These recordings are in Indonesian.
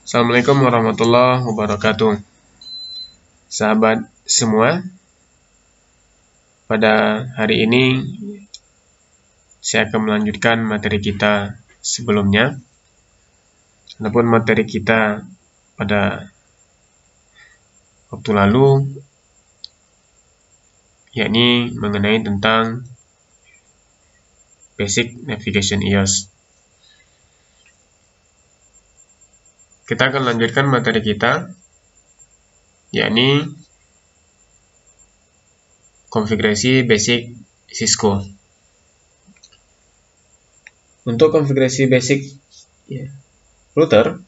Assalamualaikum warahmatullahi wabarakatuh. Sahabat semua, pada hari ini saya akan melanjutkan materi kita sebelumnya. Adapun materi kita pada waktu lalu yakni mengenai tentang Basic Navigation EOS. Kita akan lanjutkan materi kita, yakni konfigurasi basic Cisco. Untuk konfigurasi basic router,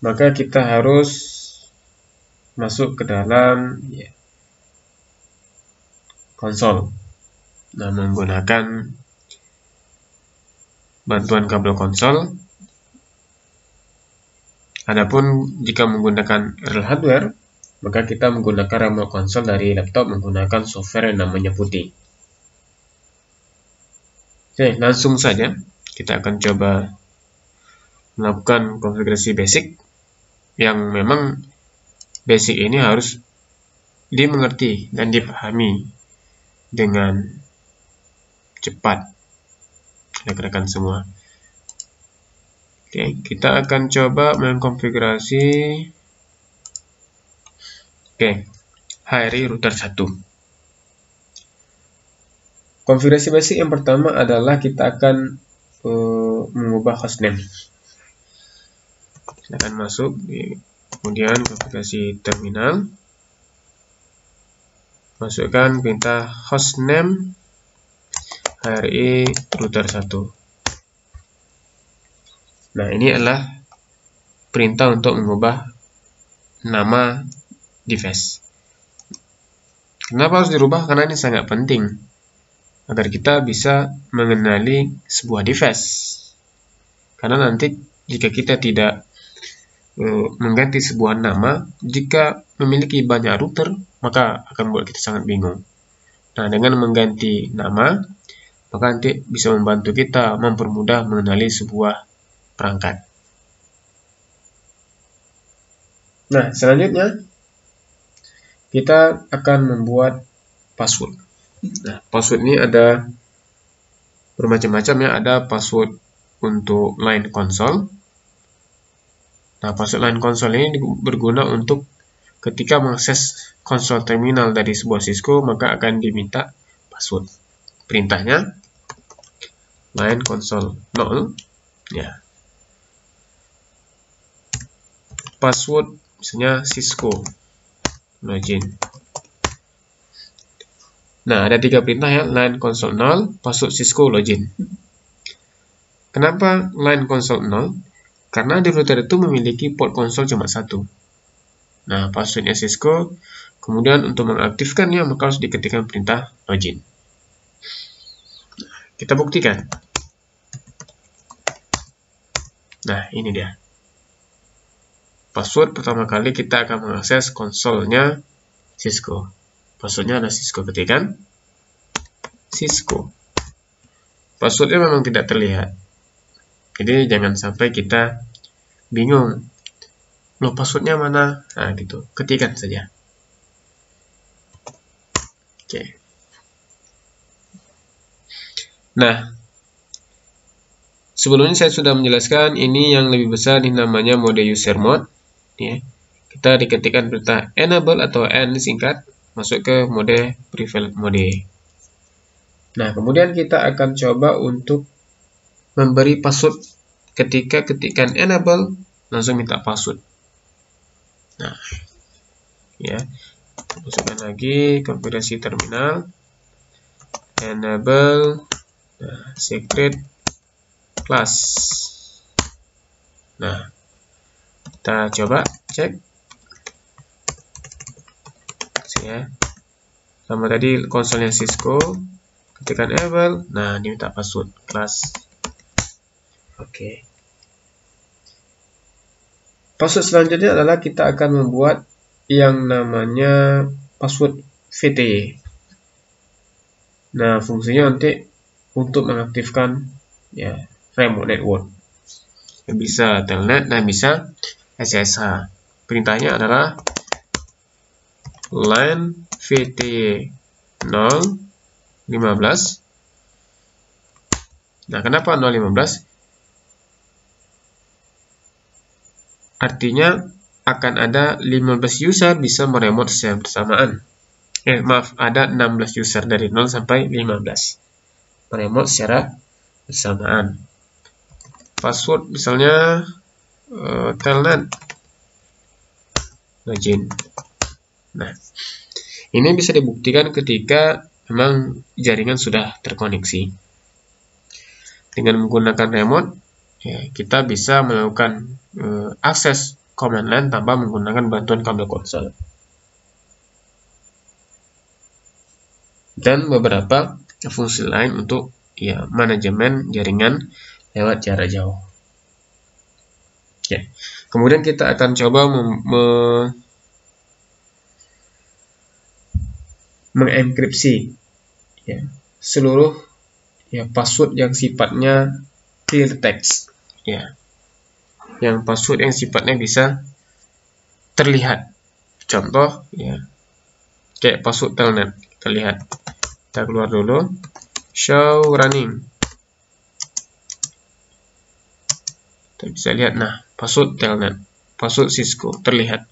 maka kita harus masuk ke dalam konsol. Nah, menggunakan bantuan kabel konsol. Adapun jika menggunakan real hardware, maka kita menggunakan remote konsol dari laptop menggunakan software yang namanya PuTTY. Oke, langsung saja kita akan coba melakukan konfigurasi basic, yang memang basic ini harus dimengerti dan dipahami dengan cepat rekan-rekan semua. Oke, kita akan coba mengkonfigurasi HRI router 1. Konfigurasi basic yang pertama adalah kita akan mengubah hostname. Kita akan masuk kemudian konfigurasi terminal, masukkan perintah hostname HRI router 1. Nah, ini adalah perintah untuk mengubah nama device. Kenapa harus dirubah? Karena ini sangat penting agar kita bisa mengenali sebuah device. Karena nanti jika kita tidak mengganti sebuah nama, jika memiliki banyak router, maka akan membuat kita sangat bingung. Nah, dengan mengganti nama, maka nanti bisa membantu kita mempermudah mengenali sebuah perangkat. Nah, selanjutnya kita akan membuat password. Nah, password ini ada bermacam-macam ya. Ada password untuk line console. Nah, password line console ini berguna untuk ketika mengakses konsol terminal dari sebuah Cisco, maka akan diminta password. Perintahnya line console 0 ya. Password misalnya Cisco login. Nah, ada 3 perintah ya, line console 0, password Cisco login. Kenapa line console 0? Karena di router itu memiliki port konsol cuma 1. Nah, passwordnya Cisco, kemudian untuk mengaktifkannya maka harus diketikkan perintah login. Kita buktikan. Nah, ini dia. Password pertama kali kita akan mengakses konsolnya Cisco. Passwordnya ada Cisco, ketikan Cisco. Passwordnya memang tidak terlihat. Jadi jangan sampai kita bingung. Loh, passwordnya mana? Nah, gitu. Ketikkan saja. Oke. Nah, sebelumnya saya sudah menjelaskan ini yang lebih besar, ini namanya mode user mode. Ya. Kita diketikkan perintah enable atau N singkat, masuk ke mode private mode. Nah, kemudian kita akan coba untuk memberi password. Ketika ketikan enable, langsung minta password. Nah, ya, masukkan lagi konfigurasi terminal, enable, secret class. Nah, kita coba cek. Ya, sama tadi konsolnya Cisco, ketikkan enable, nah diminta password class. Oke. Password selanjutnya adalah kita akan membuat yang namanya password VTY. Nah, fungsinya nanti untuk mengaktifkan remote network. bisa telnet dan bisa SSH. Perintahnya adalah line VT 015. Nah, kenapa 015? Artinya akan ada 15 user bisa meremote secara bersamaan. Maaf, ada 16 user dari 0 sampai 15 meremote secara bersamaan. Password misalnya telnet login. Nah, ini bisa dibuktikan ketika memang jaringan sudah terkoneksi. Dengan menggunakan remote, ya, kita bisa melakukan akses command line tanpa menggunakan bantuan kabel konsol. Dan beberapa fungsi lain untuk ya manajemen jaringan lewat jarak jauh. Ya. Kemudian kita akan coba mengenkripsi ya, seluruh ya password yang sifatnya clear text, ya, yang password yang sifatnya bisa terlihat. Contoh ya, kayak password telnet. Kita lihat, kita keluar dulu, show running. Kita bisa lihat, nah, password telnet, password Cisco terlihat.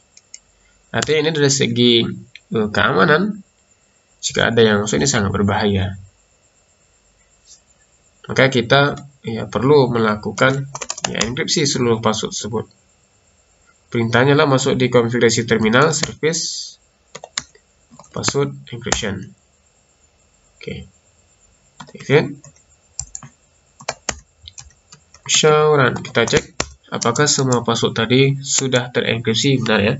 Artinya ini dari segi keamanan, jika ada yang masuk ini sangat berbahaya. Maka kita ya perlu melakukan ya enkripsi seluruh password tersebut. Perintahnya lah masuk di konfigurasi terminal service password encryption. Oke. Exit. Show run. Kita cek apakah semua password tadi sudah terenkripsi. Benar ya.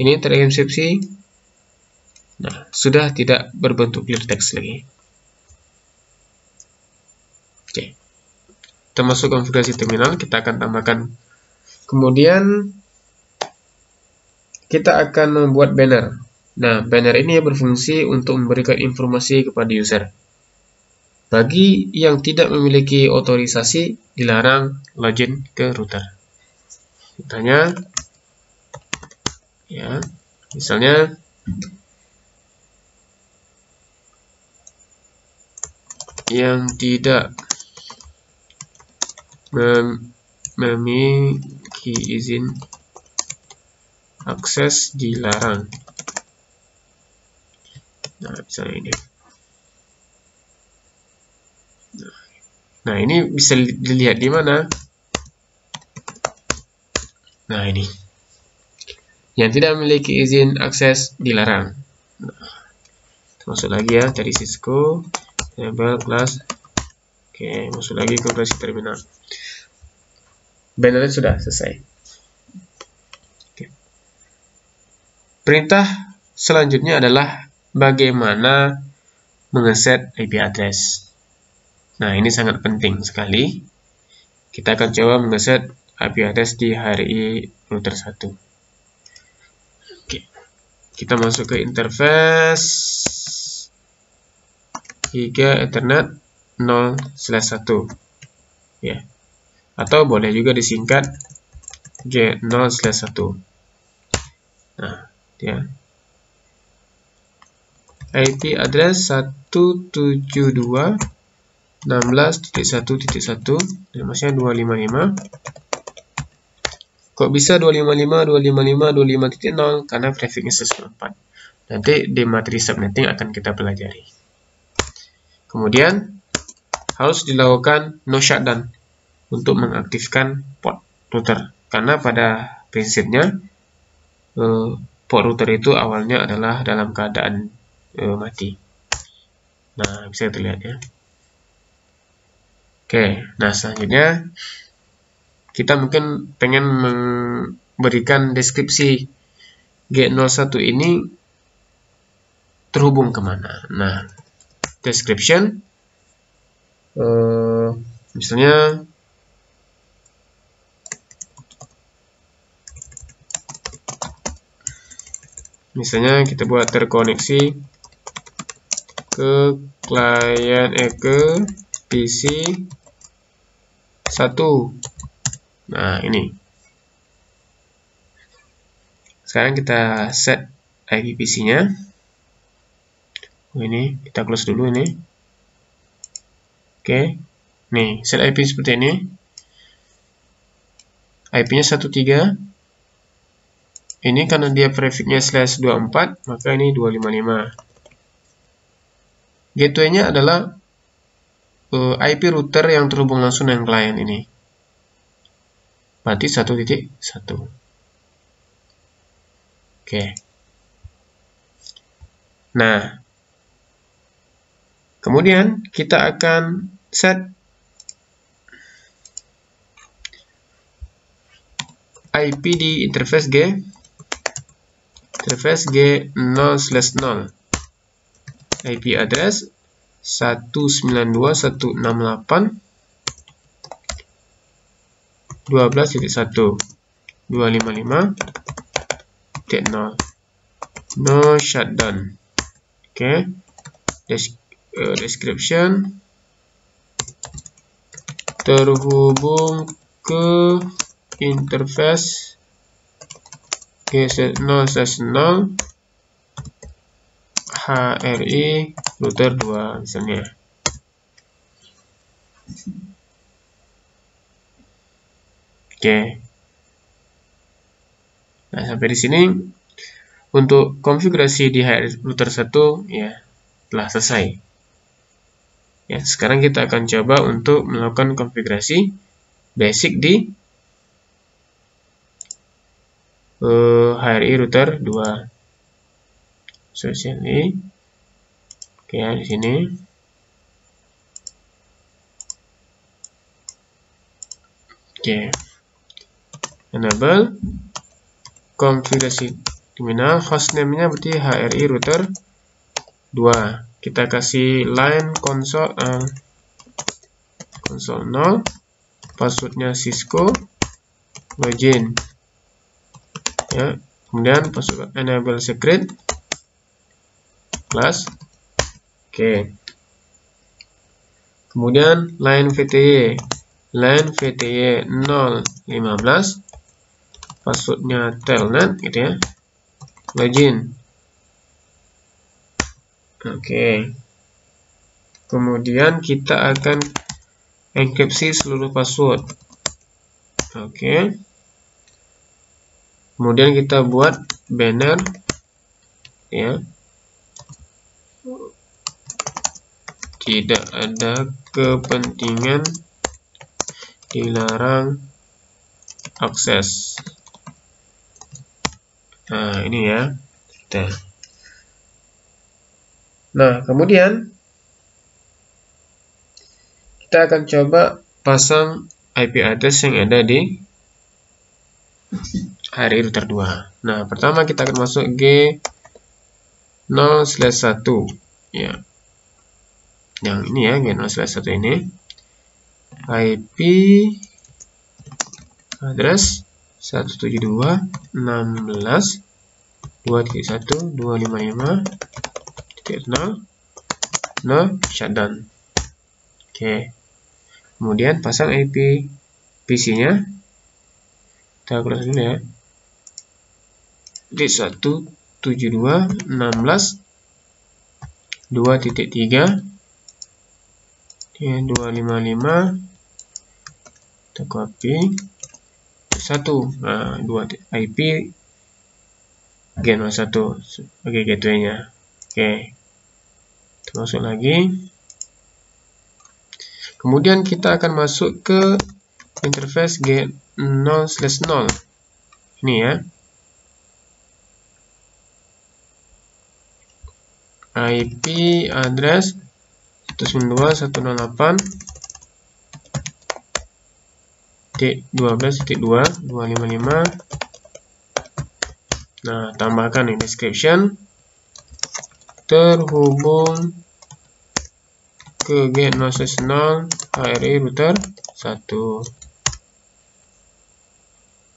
Ini terenkripsi. Nah, sudah tidak berbentuk clear text lagi. Oke. Kita masuk konfigurasi terminal, kita akan tambahkan. Kemudian kita akan membuat banner. Nah, banner ini berfungsi untuk memberikan informasi kepada user. Bagi yang tidak memiliki otorisasi, dilarang login ke router. Contohnya, ya, misalnya yang tidak memiliki izin akses dilarang. Nah, misalnya ini. Nah, ini bisa dilihat di mana? Nah, ini. Yang tidak memiliki izin akses dilarang. Nah, masuk lagi ya, dari Cisco, enable class. Oke, masuk lagi ke konfigurasi terminal. Bannernya sudah selesai. Oke. Perintah selanjutnya adalah bagaimana mengeset IP address. Nah, ini sangat penting sekali. Kita akan coba mengeset IP address di HRI router 1. Oke. Kita masuk ke interface Giga Ethernet 0/1. Ya. Atau boleh juga disingkat G0/1. Nah, ya. IP address 172.16.1.1 dan maksudnya 255. Kok bisa 255, 255, 25.0? Karena prefixnya 194. Nanti di materi subnetting akan kita pelajari. Kemudian harus dilakukan no shutdown untuk mengaktifkan port router. Karena pada prinsipnya port router itu awalnya adalah dalam keadaan mati. Nah, bisa terlihat ya. Oke, nah selanjutnya kita mungkin pengen memberikan deskripsi G01 ini terhubung kemana. Nah, description misalnya kita buat terkoneksi ke klien ke PC 1 Nah, ini. Sekarang kita set IP PC-nya. Ini kita close dulu ini. Oke. Nih, set IP seperti ini. IP-nya 13. Ini karena dia prefix-nya /24, maka ini 255. Gateway-nya adalah IP router yang terhubung langsung dengan klien ini. Berarti 1.1. Oke. Nah, kemudian kita akan set IP di interface G 0/0. IP address 192.168.12.1 255.0. No shutdown. Oke. Description terhubung ke interface G0/0 HRI router 2 misalnya. Oke. Nah, sampai di sini untuk konfigurasi di HRI router 1 ya telah selesai. Ya, sekarang kita akan coba untuk melakukan konfigurasi basic di HRI router 2. So, sini. Oke, ya, di sini. Oke. Enable konfigurasi terminal, hostname-nya berarti HRI router 2. Kita kasih line console 0, passwordnya Cisco, login. Ya, kemudian password enable secret plus. Oke. Kemudian line VTY 015, passwordnya telnet gitu ya, login. Oke. Kemudian kita akan enkripsi seluruh password. Oke. Kemudian kita buat banner ya. Tidak ada kepentingan dilarang akses. Nah, ini ya. Nah, kemudian kita akan coba pasang IP address yang ada di HRI router 2. Nah, pertama kita akan masuk G0/1 ya. Yang ini ya, G0/1 ini. IP address 172.16.2.1.255.0 no shutdown. Oke. Kemudian pasang IP PC-nya. Kita close dulu ya. Di 172.16.2.3 ya, 255. Kita copy 1. Nah, 2 IP G01 sebagai gateway-nya. Oke. Kita masuk lagi. Kemudian kita akan masuk ke interface G0/0. Ini ya. IP address 192.168.12.2.255. Nah, tambahkan ini description terhubung ke G0/0 HRI router 1.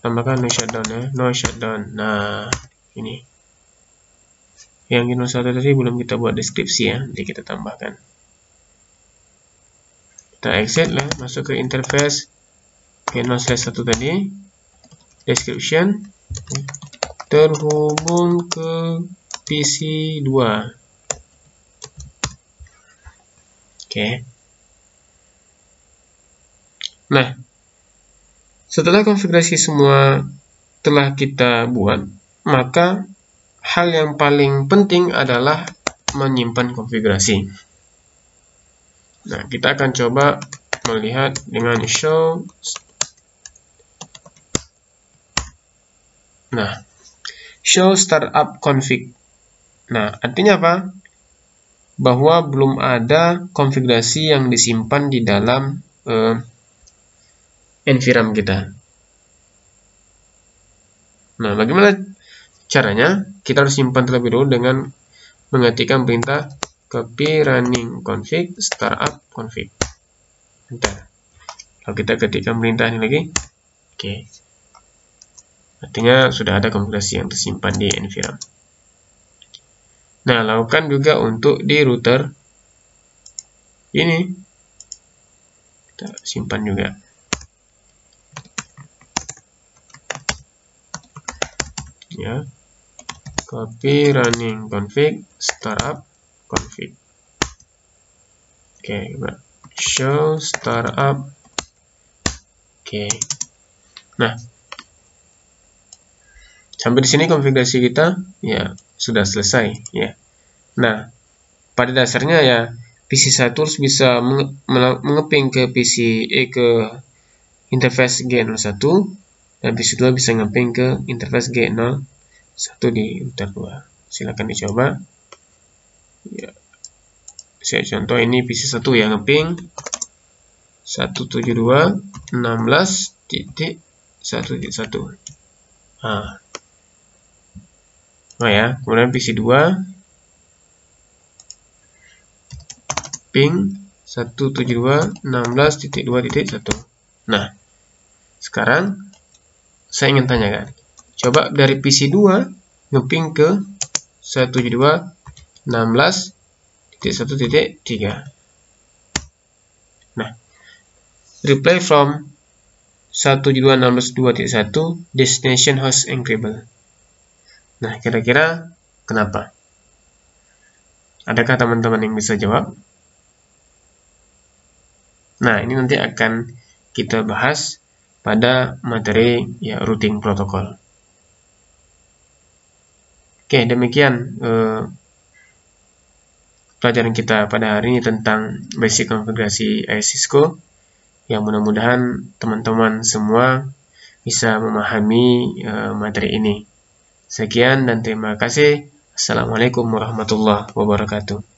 Tambahkan no shutdown ya, no shutdown. Nah, ini yang G01 tadi belum kita buat deskripsi ya, nanti kita tambahkan. Kita exit lah, masuk ke interface Oke, 0/1 tadi. Description. Terhubung ke PC 2. Oke. Nah, setelah konfigurasi semua telah kita buat, maka hal yang paling penting adalah menyimpan konfigurasi. Nah, kita akan coba melihat dengan show. Nah, show startup config. Nah, artinya apa? Bahwa belum ada konfigurasi yang disimpan di dalam environment kita. Nah, bagaimana caranya? Kita harus simpan terlebih dulu dengan mengetikkan perintah copy running config startup config. Bentar. Kalau kita ketikkan perintah ini lagi, oke. Artinya sudah ada konfigurasi yang tersimpan di environment. Nah, lakukan juga untuk di router ini. Kita simpan juga. Ya. Copy running config startup config. Oke, show startup. Oke. Nah, sampai di sini konfigurasi kita ya sudah selesai ya. Nah, pada dasarnya ya PC1 harus bisa mengeping ke ke interface G01 dan PC2 bisa ngeping ke interface G01 di router 2. Silakan dicoba. Ya. Saya contoh ini PC1 yang ngeping 172.16.1.1. Nah ya, kemudian PC2 ping 172.16.2.1. Nah, sekarang saya ingin tanyakan, coba dari PC2 ngeping ke 172.16.1.3. Nah, reply from 172.16.2.1 destination host encryptable. Nah, kira-kira kenapa? Adakah teman-teman yang bisa jawab? Nah, ini nanti akan kita bahas pada materi ya routing protokol. Oke, demikian pelajaran kita pada hari ini tentang basic konfigurasi Cisco. Yang mudah-mudahan teman-teman semua bisa memahami materi ini. Sekian dan terima kasih. Assalamualaikum warahmatullahi wabarakatuh.